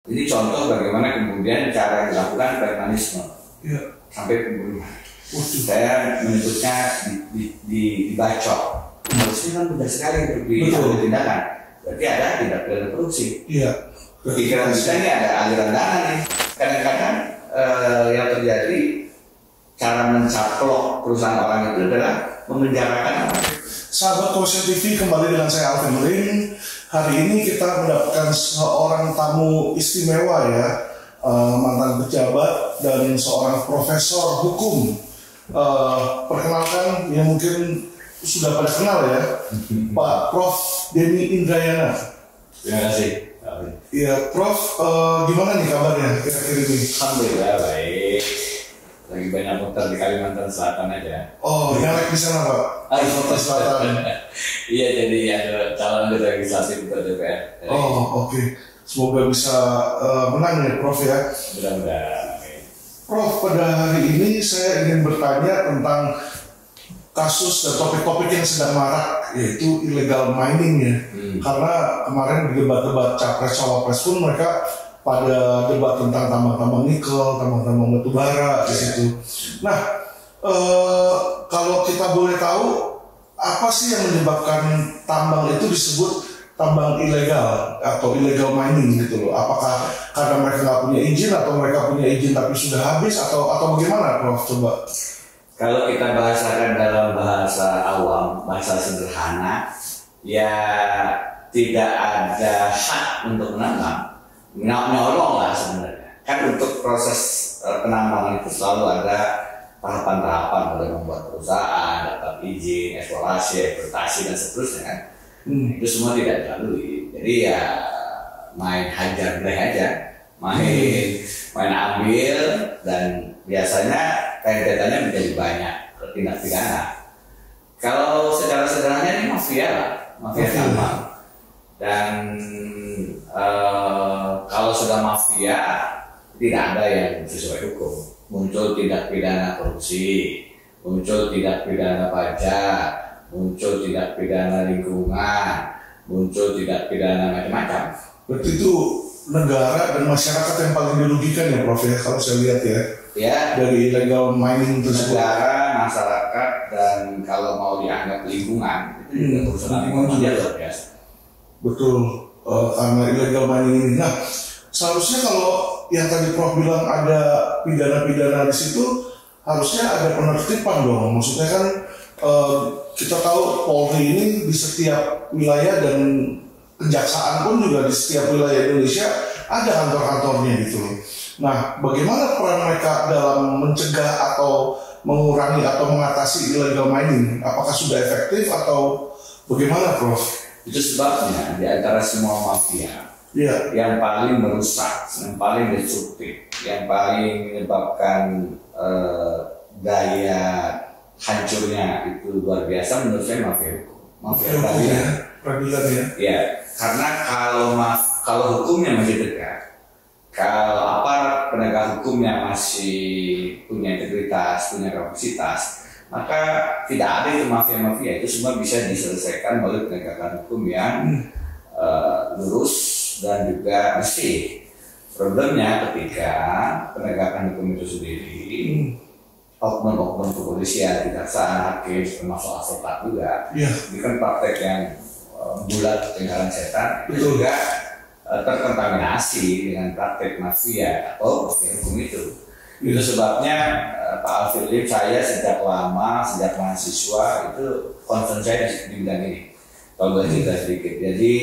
Ini contoh bagaimana kemudian cara dilakukan premanisme sampai pembunuhan. Saya menyebutnya dibacok. Harusnya kan mudah sekali untuk diambil tindakan. Berarti ada tindak pidana korupsi. Pikiran kita ini ada aliran dana nih. Kadang-kadang yang terjadi cara mencaplok perusahaan orang itu adalah memenjarakan orang. Sahabat Kompas TV, kembali dengan saya Alvin Lim. Hari ini kita mendapatkan seorang tamu istimewa ya, mantan pejabat dan seorang profesor hukum. Perkenalkan, ya mungkin sudah pada kenal ya, Pak Prof. Denny Indrayana. Terima kasih. Ya, Prof, gimana nih kabarnya kira-kira ini? Alhamdulillah baik. Lagi banyak muter di Kalimantan Selatan aja. Oh, yang lagi di sana Pak? Kalimantan Selatan. Iya, jadi ada calon legislatif untuk DPR. Oh, oke. Semoga bisa menang ya, Prof ya. Mudah-mudahan. Prof, pada hari ini saya ingin bertanya tentang kasus dan topik-topik yang sedang marak, yaitu illegal mining ya. Karena kemarin di debat-debat capres-cawapres pun mereka pada debat tentang tambang-tambang nikel, tambang-tambang batu bara di situ. Nah, kalau kita boleh tahu, apa sih yang menyebabkan tambang itu disebut tambang ilegal atau illegal mining gitu loh? Apakah karena mereka nggak punya izin atau mereka punya izin tapi sudah habis atau bagaimana, Prof? Coba. Kalau kita bahasakan dalam bahasa awam, bahasa sederhana, ya tidak ada hak untuk menambang. Nyolong lah sebenarnya. Kan untuk proses penambangan itu selalu ada tahapan-tahapan, mulai membuat perusahaan, dapat izin, eksplorasi, eksploitasi dan seterusnya kan. Itu semua tidak dilalui. Jadi ya main hajar bleh aja, main ambil, dan biasanya rentetannya menjadi banyak tindak pidana. Kalau secara sederhana ini mafia lah, mafia tambang. Dan kalau sudah mafia tidak ada yang sesuai hukum. Muncul tindak pidana korupsi, muncul tindak pidana pajak, muncul tindak pidana lingkungan, muncul tindak pidana macam-macam. Berarti itu negara dan masyarakat yang paling dirugikan ya, Prof ya, kalau saya lihat ya. Ya, dari illegal mining tersebut. Negara, masyarakat, dan kalau mau dianggap lingkungan itu juga urusan lingkungan dia luar biasa. Betul, karena illegal mining ini. Nah, seharusnya kalau yang tadi Prof bilang ada pidana-pidana di situ, harusnya ada penertiban dong. Maksudnya kan kita tahu Polri ini di setiap wilayah dan kejaksaan pun juga di setiap wilayah Indonesia ada kantor-kantornya gitu loh. Nah, bagaimana peran mereka dalam mencegah atau mengurangi atau mengatasi illegal mining? Apakah sudah efektif atau bagaimana, Prof? Itu sebabnya di antara semua mafia yang paling merusak, yang paling destruktif, yang paling menyebabkan daya hancurnya itu luar biasa menurut saya mafia hukum, mafia peradilan ya. Ya, karena kalau hukumnya masih tegak, kalau aparat penegak hukumnya masih punya integritas, punya kapasitas, maka tidak ada itu mafia-mafia. Itu semua bisa diselesaikan oleh penegakan hukum yang lurus dan juga bersih. Problemnya ketika penegakan hukum itu sendiri, oknum-oknum kepolisian, kejaksaan, hakim, termasuk advokat juga, ini kan praktek yang bulat tinggalan setan, itu juga terkontaminasi dengan praktek mafia atau mafia hukum itu. Itu sebabnya Pak Alvin Lim, saya sejak lama, sejak mahasiswa itu concern saya di bidang ini. Kalau boleh cerita sedikit, jadi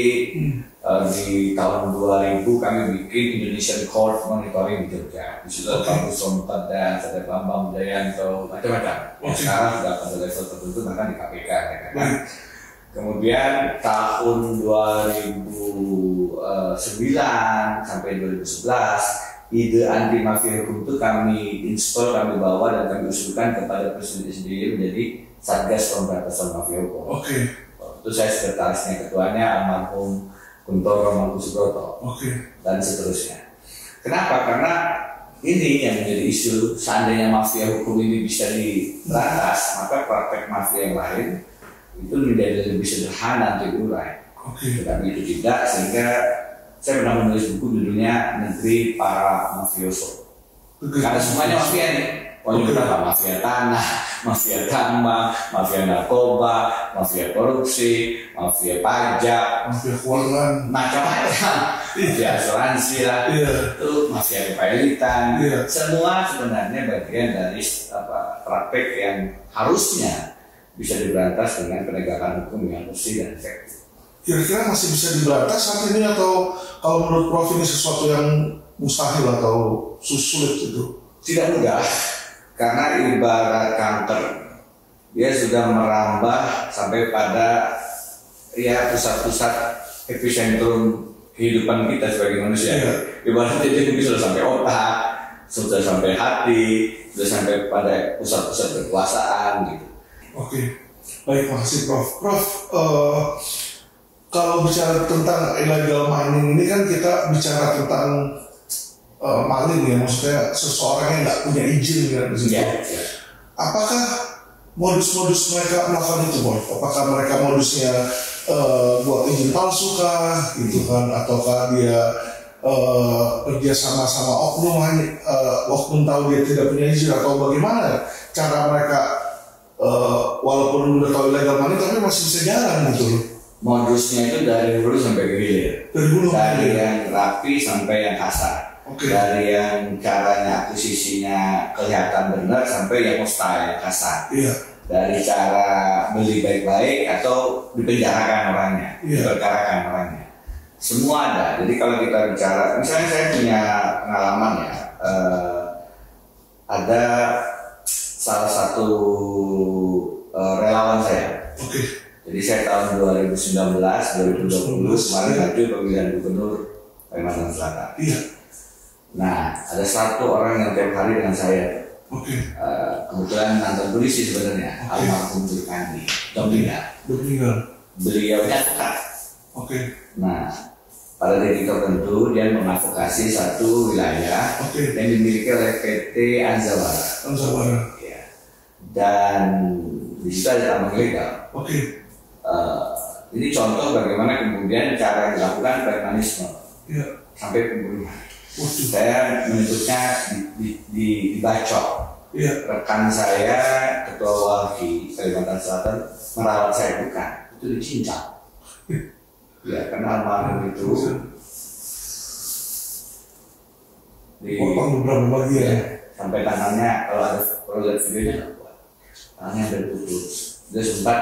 di tahun 2000 kami bikin Indonesian Court Monitoring di Jogja. Di situ ada Pak Sompat dan ada Bambang Jayanto, macam-macam. Sekarang sudah pada level tertentu bahkan di KPK. Kemudian tahun 2009 sampai 2011 ide anti mafia hukum itu kami install, kami bawa dan kami usulkan kepada Presiden SBY menjadi Satgas Pemberantasan Mafia Hukum. Itu saya sekretarisnya, ketuanya almarhum Kuntoro Mangkusubroto dan seterusnya. Kenapa? Karena ini yang menjadi isu. Seandainya mafia hukum ini bisa diberantas, maka praktek mafia yang lain itu menjadi lebih sederhana untuk diurai. Tetapi itu tidak, sehingga saya pernah menulis buku judulnya Negeri Para Mafioso. Karena semuanya mafia nih. Pokoknya kita mafia tanah, mafia tambang, mafia narkoba, mafia korupsi, mafia pajak, mafia keuangan, macam-macam, mafia asuransi lah, itu mafia kepailitan. Semua sebenarnya bagian dari praktek yang harusnya bisa diberantas dengan penegakan hukum yang bersih dan efektif. Kira-kira masih bisa diberantas saat ini, atau kalau menurut Prof ini sesuatu yang mustahil atau sulit itu? Tidak mudah. Karena ibarat kanker, dia sudah merambah sampai pada pusat-pusat epicentrum kehidupan kita sebagai manusia. Ibaratnya dia mungkin sudah sampai otak, sudah sampai hati, sudah sampai pada pusat-pusat kekuasaan gitu. Oke, baik, makasih Prof. Prof, kalau bicara tentang illegal mining ini kan kita bicara tentang maling ya, maksudnya seseorang yang nggak punya izin kan di situ. Apakah modus-modus mereka melakukan itu, Boy? Apakah mereka modusnya buat izin palsu kah, gitu kan? Ataukah dia kerja sama oknum tahu dia tidak punya izin, atau bagaimana cara mereka walaupun udah tahu illegal mining tapi masih bisa jalan gitu loh? Modusnya itu dari hulu sampai ke hilir, dari yang rapi sampai yang kasar. Dari yang caranya akuisisinya kelihatan benar sampai yang hostile, yang kasar. Dari cara beli baik-baik atau dipenjarakan orangnya, diperkarakan orangnya. Semua ada. Jadi kalau kita bicara, misalnya saya punya pengalaman ya, ada salah satu relawan saya. Jadi saya tahun 2019, 2020 kemarin maju pemilihan gubernur Kalimantan Selatan. Nah, ada satu orang yang tiap hari dengan saya. Kebetulan mantan polisi sebenarnya, almarhum Zulkandi, beliaunya advokat. Nah, pada titik tertentu dia mengadvokasi satu wilayah yang dimiliki oleh PT Anzawara. Dan di situ ada tambang ilegal. Ini contoh bagaimana kemudian cara dilakukan premanisme sampai pembunuhan. Saya menyebutnya dibacok. Rekan saya, ketua Walhi Kalimantan Selatan, merawat saya, bukan, itu dicincang. Karena almarhum itu dipotong beberapa bagian. Sampai tangannya, kalau lihat videonya nggak kuat, tangannya hampir putus. Dia sempat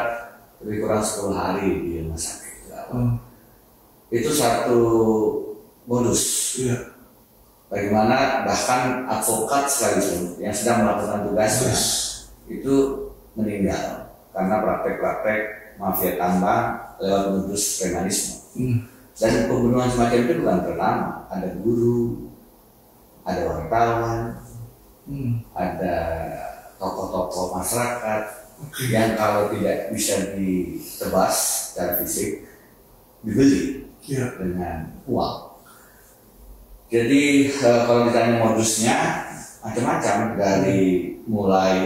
lebih kurang 10 hari di rumah sakit. Itu satu modus. Bagaimana bahkan advokat sekalipun yang sedang melakukan tugasnya itu meninggal karena praktek-praktek mafia tambang lewat modus premanisme. Dan pembunuhan semacam itu bukan pertama. Ada guru, ada wartawan, ada tokoh-tokoh masyarakat yang kalau tidak bisa ditebas secara fisik dibeli dengan uang. Jadi kalau ditanya modusnya macam-macam, dari mulai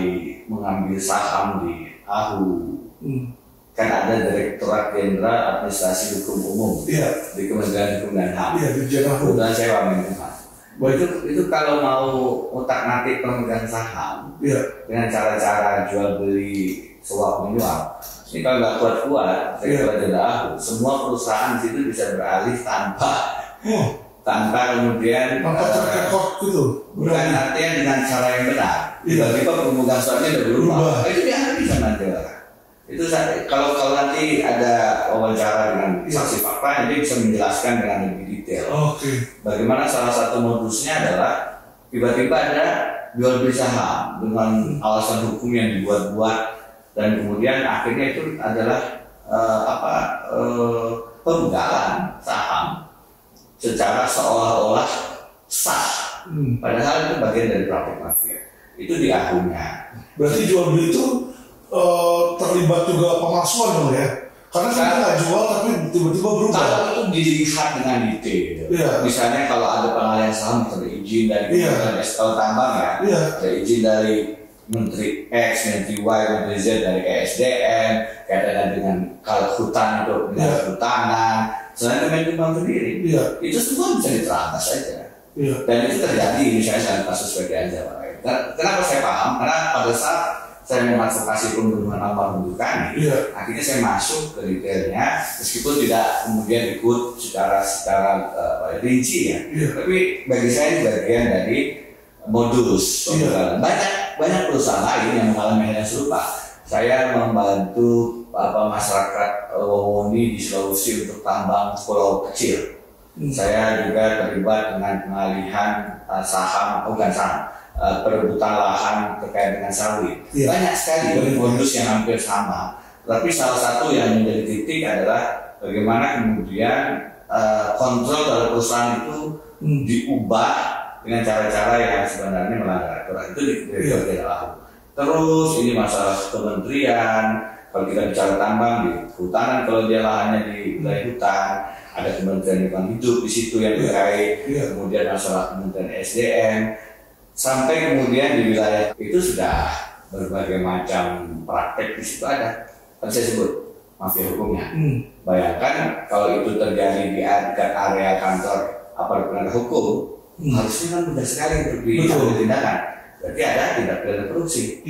mengambil saham di AHU, kan ada Direktorat Jenderal Administrasi Hukum Umum di Kementerian Hukum dan HAM. Kebetulan saya Wamenkumham. Itu kalau mau utak-atik pemegang saham dengan cara-cara jual beli suap menyuap, ini kalau nggak kuat-kuat, Direktorat Jenderal AHU, semua perusahaan di situ bisa beralih tanpa kemudian bukan artinya dengan cara yang benar. Tiba-tiba pemegang suapnya udah berubah. Itu dia bisa nanti orang. Itu kalau nanti ada wawancara dengan saksi fakta, dia bisa menjelaskan dengan lebih detail. Bagaimana salah satu modusnya adalah tiba-tiba ada jual beli saham dengan alasan hukum yang dibuat-buat, dan kemudian akhirnya itu adalah pembegalan saham secara seolah-olah sah, padahal itu bagian dari praktik mafia. Itu di AHU-nya. Berarti jual beli itu terlibat juga pemalsuan dong ya? Karena kita nggak jual tapi tiba-tiba berubah. Kalau itu dilihat dengan detail, misalnya kalau ada pengalihan saham, ada izin dari SK tambang ada izin dari Menteri X, Menteri Y, Menteri Z dari ESDM, kaitannya dengan kalau hutan itu dengan kehutanan, selain Kemenkumham sendiri, itu semua bisa diterangkas saja. Dan itu terjadi misalnya dalam kasus PDN Jawa Barat. Kenapa saya paham? Karena pada saat saya mengadvokasi pembunuhan almarhum Dukani, akhirnya saya masuk ke detailnya, meskipun tidak kemudian ikut secara rinci ya. Tapi bagi saya ini bagian dari modus. Banyak perusahaan lain yang mengalami hal yang serupa. Saya membantu masyarakat Wawoni di Sulawesi untuk tambang pulau kecil. Saya juga terlibat dengan pengalihan perebutan lahan terkait dengan sawit. Banyak sekali modus yang hampir sama. Tapi salah satu yang menjadi titik adalah bagaimana kemudian kontrol dari perusahaan itu diubah dengan cara-cara yang sebenarnya melanggar aturan. Itu di Terus ini masalah kementerian. Kalau kita bicara tambang di kehutanan, kalau dia lahannya di wilayah hutan, ada Kementerian Lingkungan Hidup di situ yang terkait. Kemudian masalah Kementerian SDM. Sampai kemudian di wilayah itu sudah berbagai macam praktek di situ ada. Kan saya sebut mafia hukumnya. Bayangkan kalau itu terjadi di area kantor aparat penegak hukum, harusnya kan mudah sekali untuk diambil tindakan. Berarti ada tindak pidana korupsi.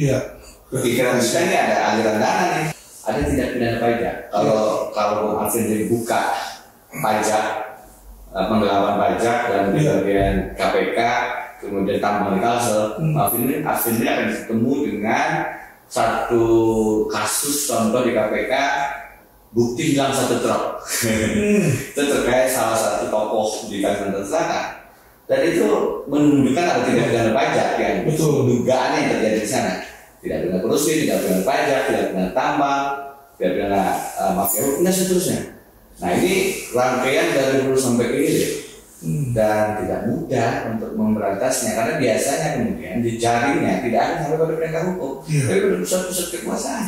Pikiran kita ini ada aliran dana nih, ada tindak pidana pajak. Kalau Bung Alvin dibuka pajak, penggelapan pajak dan di bagian KPK, kemudian tambang di Kalsel, Alvin ini akan ketemu dengan satu kasus contoh di KPK, bukti hilang 1 truk. Itu terkait salah satu tokoh di Kalimantan Selatan. Dan itu menunjukkan ada tindak pidana pajak yang dugaan yang terjadi di sana. Tidak pidana korupsi, tidak pidana pajak, tidak pidana tambang, tidak pidana mafia hukum dan seterusnya. Nah ini rangkaian dari hulu sampai ke hilir. Dan tidak mudah untuk memberantasnya karena biasanya kemudian jejaringnya tidak hanya sampai pada penegak hukum, tapi pada pusat-pusat kekuasaan.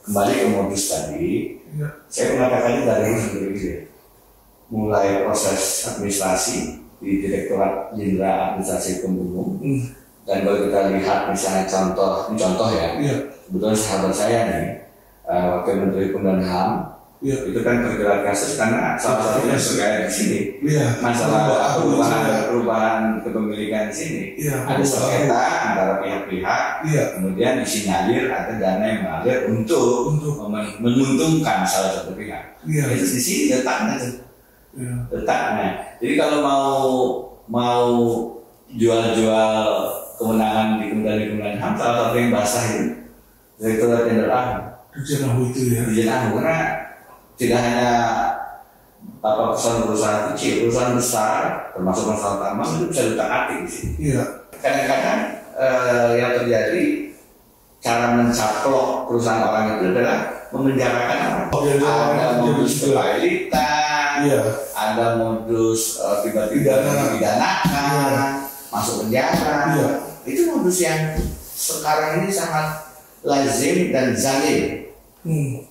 Kembali ke modus tadi, saya mengatakannya dari hulu sampai ke hilir. Mulai proses administrasi di Direktorat Jenderal Administrasi Pembunuh, dan kalau kita lihat misalnya contoh ya, kebetulan sahabat saya nih, Wakil Menteri Hukum dan HAM, itu kan terjerat kasus karena salah satunya terkait di sini, masalah perubahan kepemilikan di sini, ada sengketa antara pihak-pihak, kemudian disinyalir ada dana yang mengalir untuk menguntungkan salah satu pihak. Itu di sini letaknya Jadi kalau mau jual-jual kemenangan di kemudian HAM, salah satu yang basah itu Direktorat Jenderal Dirjen karena tidak hanya perusahaan kecil, perusahaan besar termasuk masalah tambang itu bisa diutak-atik di sini. Kadang-kadang yang terjadi cara mencaplok perusahaan orang itu adalah memenjarakan orang. Ada modus kepilitan, ada modus tiba-tiba dipidanakan, masuk penjara. Itu modus yang sekarang ini sangat lazim dan zalim.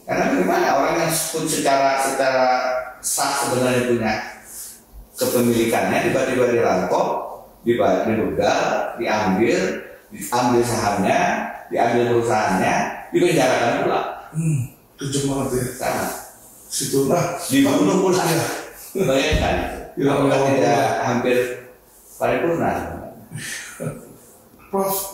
Karena bagaimana orang yang secara sah sebenarnya punya kepemilikannya tiba-tiba dirampok, dibegal, diambil sahamnya, diambil perusahaannya, dipenjarakan pula. Kejam banget ya. Sangat. Situ dibunuh pula. Bayangkan. Apakah tidak hampir paripurna? Prof,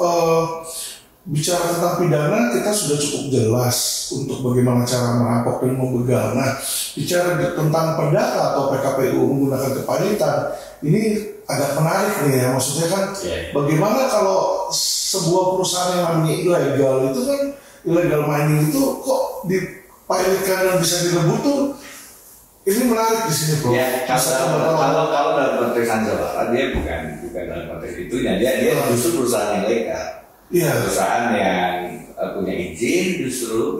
bicara tentang pidana kita sudah cukup jelas untuk bagaimana cara merampok dan membegal. Nah, bicara tentang perdata atau PKPU menggunakan kepanitan, ini agak menarik nih ya. Maksudnya kan bagaimana kalau sebuah perusahaan yang namanya ilegal itu kan, illegal mining itu kok dipilotkan dan bisa direbut tuh, ini menarik di sini, Bro. Kalau dalam konteks Jawa, dia bukan dalam konteks itu, dia justru perusahaan yang legal. Perusahaan yang punya izin justru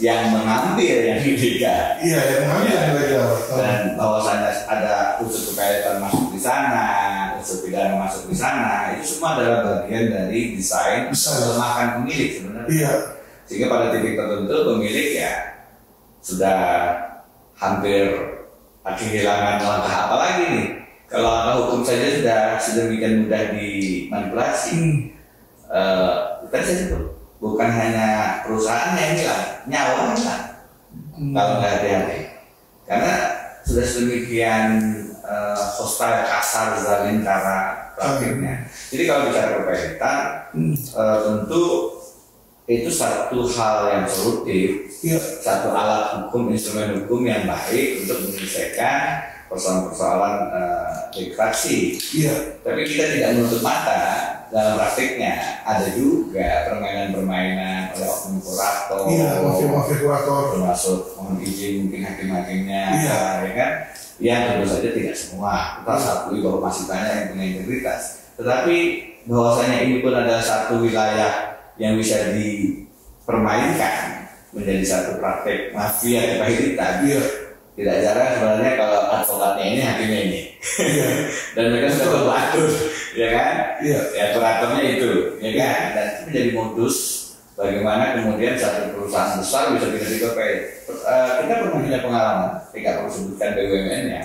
yang mengambil yang ilegal. Yang mengambil yang ilegal. Dan bahwasanya ada unsur kekayaan masuk di sana, unsur pidana masuk di sana, itu semua adalah bagian dari desain melemahkan pemilik sebenarnya. Sehingga pada titik tertentu pemilik ya sudah hampir kehilangan langkah apa lagi nih. Kalau langkah hukum saja sudah sedemikian mudah dimanipulasi. Kan itu bukan hanya perusahaan yang hilang, nyawa hilang kalau nggak hati-hati. Karena sudah sedemikian hostile, kasar, zalim cara praktiknya. Jadi kalau bicara kepemilikan, tentu itu satu hal yang solutif, satu alat hukum, instrumen hukum yang baik untuk menyelesaikan persoalan-persoalan demokrasi. Tapi kita tidak menutup mata dalam praktiknya ada juga permainan-permainan oleh oknum kurator, termasuk mohon izin mungkin hakim-hakimnya, ya kan? Yang tentu saja tidak semua. Kita akui bahwa masih banyak yang punya integritas. Tetapi bahwasanya ini pun adalah satu wilayah yang bisa dipermainkan menjadi satu praktek mafia kepahilitan. Tidak jarang sebenarnya kalau advokatnya ini hakimnya ini, dan mereka sudah berbatur, ya kan? Ya kuratornya itu, ya kan? Dan itu menjadi modus bagaimana kemudian satu perusahaan besar bisa tiba-tiba kita pernah punya pengalaman, tidak perlu sebutkan BUMN-nya,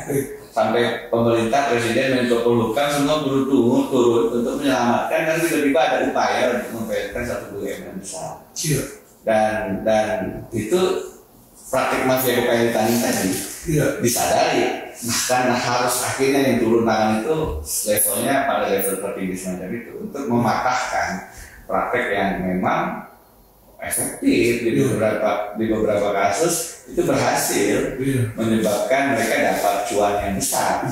sampai pemerintah, presiden, Menko Polhukam semua turun untuk menyelamatkan, dan tiba-tiba ada upaya untuk membayarkan satu BUMN besar. Dan itu praktik mafia kepahilitan tadi disadari, bahkan harus akhirnya yang turun tangan itu levelnya pada level tertinggi semacam itu untuk mematahkan praktek yang memang efektif di beberapa kasus itu berhasil menyebabkan mereka dapat cuan yang besar.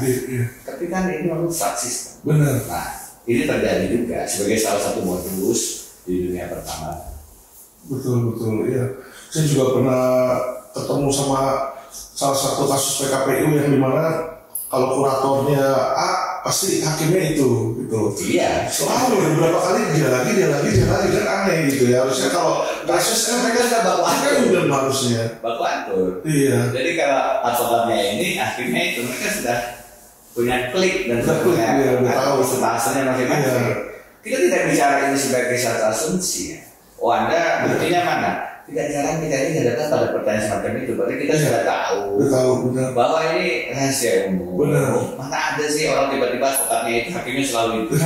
Tapi kan ini merusak sistem. Nah, ini terjadi juga sebagai salah satu modus di dunia pertambangan. Betul, ya. Saya juga pernah ketemu sama salah satu kasus PKPU yang dimana kalau kuratornya A pasti hakimnya itu gitu. Selalu beberapa kali dia lagi kan aneh gitu ya. Harusnya kalau kasus kan mereka sudah baku atur harusnya. Baku atur. Jadi kalau advokatnya ini hakimnya itu mereka sudah punya klik dan sudah punya tahu setasnya masing-masing. Kita tidak bicara ini sebagai satu asumsi ya. Anda buktinya mana? Tidak jarang kita ini datang pada pertanyaan semacam itu. Berarti kita sudah tahu bahwa ini rahasia umum. Mana ada sih orang tiba-tiba advokatnya itu hakimnya selalu itu.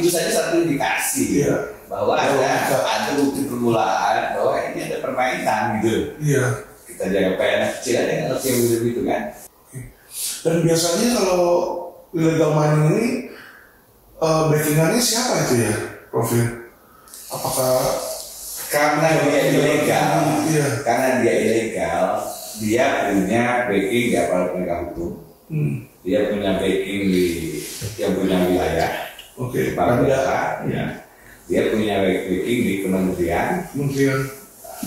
Itu saja satu indikasi bahwa ada bukti permulaan bahwa ini ada permainan gitu. Kita jaga PNS kecil aja nggak yang begitu kan. Dan biasanya kalau illegal mining ini backingannya siapa itu ya, Prof? Apakah karena dia ilegal, dia punya backing di aparat penegak hukum, dia punya backing di yang punya wilayah, dia punya backing di kementerian,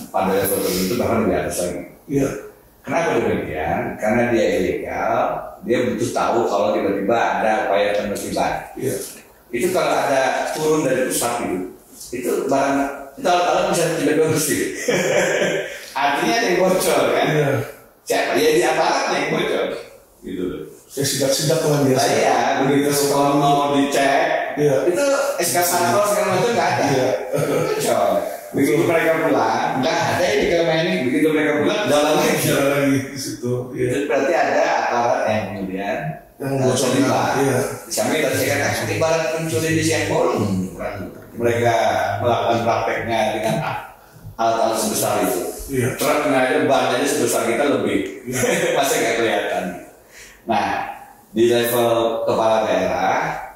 pada level tertentu bahkan di atas lagi. Kenapa demikian? Karena dia ilegal, dia butuh tahu kalau tiba-tiba ada upaya penertiban. Itu kalau ada turun dari pusat itu barang itu alat-alat bisa tiba-tiba bersih. Artinya ada yang bocor kan? Siapa? Ya di aparatnya yang bocor, gitu loh. Sidak-sidak lah biasa. Begitu kalau mau dicek, itu SK Satpol segala macam nggak ada. Bocor. Begitu mereka pulang, nggak ada ini mining. Begitu mereka pulang, jalan lagi di situ. Itu berarti ada aparat yang kemudian yang bocor. Di samping tadi saya katakan ibarat pencuri di siang bolong. Mereka melakukan prakteknya dengan alat-alat sebesar itu. Truknya aja, ban aja sebesar kita lebih. Masih nggak kelihatan. Nah, di level kepala daerah,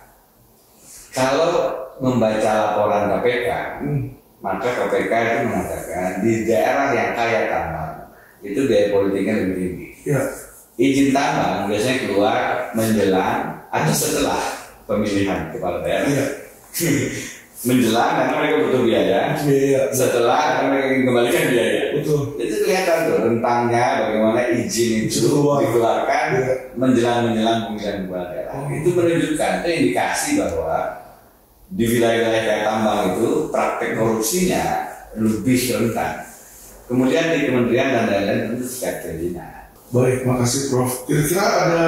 kalau membaca laporan KPK, maka KPK itu mengatakan di daerah yang kaya tambang itu biaya politiknya lebih tinggi. Izin tambang biasanya keluar menjelang atau setelah pemilihan kepala daerah. Menjelang karena mereka butuh biaya, setelah karena mereka ingin kembalikan biaya. Itu kelihatan tuh rentangnya bagaimana izin itu dikeluarkan menjelang pemilihan kepala daerah. Itu menunjukkan, itu indikasi bahwa di wilayah-wilayah kayak tambang itu praktek korupsinya lebih rentan. Kemudian di kementerian dan lain-lain tentu strateginya. Baik, makasih Prof. Kira-kira ada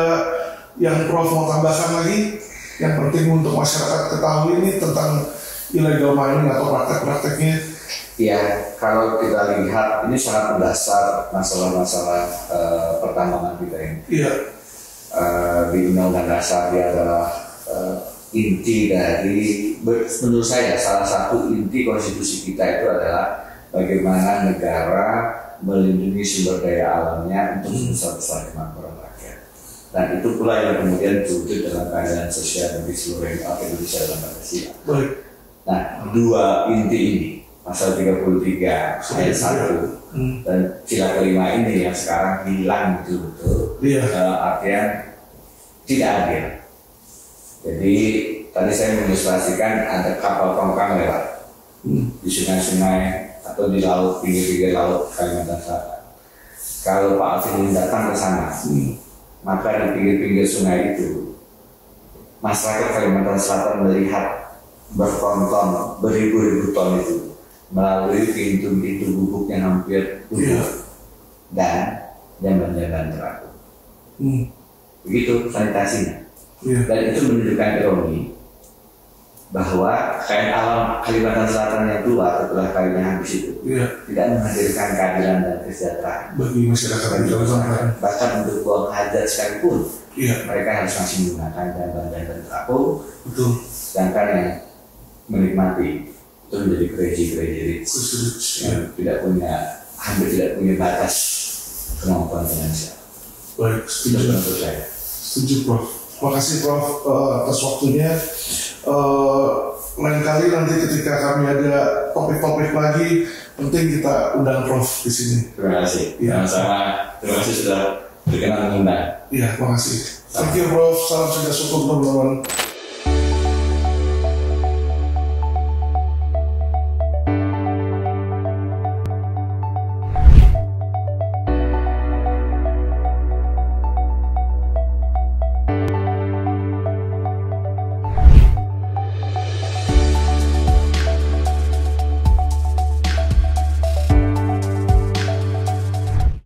yang Prof mau tambahkan lagi yang penting untuk masyarakat ketahui ini tentang illegal mining atau praktek-prakteknya? Ya, kalau kita lihat ini sangat mendasar masalah-masalah pertambangan kita ini. Di Undang-Undang Dasar dia adalah inti dari, menurut saya salah satu inti konstitusi kita itu adalah bagaimana negara melindungi sumber daya alamnya untuk sebesar-besar kemakmuran rakyat. Dan itu pula yang kemudian terwujud dalam keadilan sosial bagi seluruh rakyat Indonesia dalam Pancasila. Nah, dua inti ini, pasal 33 ayat 1 dan sila kelima ini yang sekarang hilang betul-betul, dalam artian tidak adil. Jadi tadi saya mengilustrasikan ada kapal tongkang lewat di sungai-sungai atau di laut, pinggir-pinggir laut Kalimantan Selatan. Kalau Pak Alvin datang ke sana, maka di pinggir-pinggir sungai itu masyarakat Kalimantan Selatan melihat bertonton, beribu-ribu ton itu melalui pintu-pintu gubuk yang hampir tutup dan jamban-jamban terapung. Begitu sanitasinya. Dan itu menunjukkan ironi bahwa kain alam Kalimantan Selatan yang keluar setelah kainnya habis itu tidak menghadirkan keadilan dan kesejahteraan bagi masyarakat bahkan untuk buang hajat sekalipun mereka harus masih menggunakan jamban-jamban terapung. Sedangkan yang menikmati itu menjadi gereji-gereji yang hampir tidak punya batas kemampuan finansial. Baik, setuju. Menurut saya. Setuju, Prof. Terima kasih, Prof, atas waktunya. Lain kali nanti ketika kami ada topik-topik lagi, penting kita undang Prof di sini. Terima kasih. Sama-sama. Terima kasih sudah berkenan mengundang. Iya, terima kasih. Thank you, Prof. Salam sejahtera, teman-teman.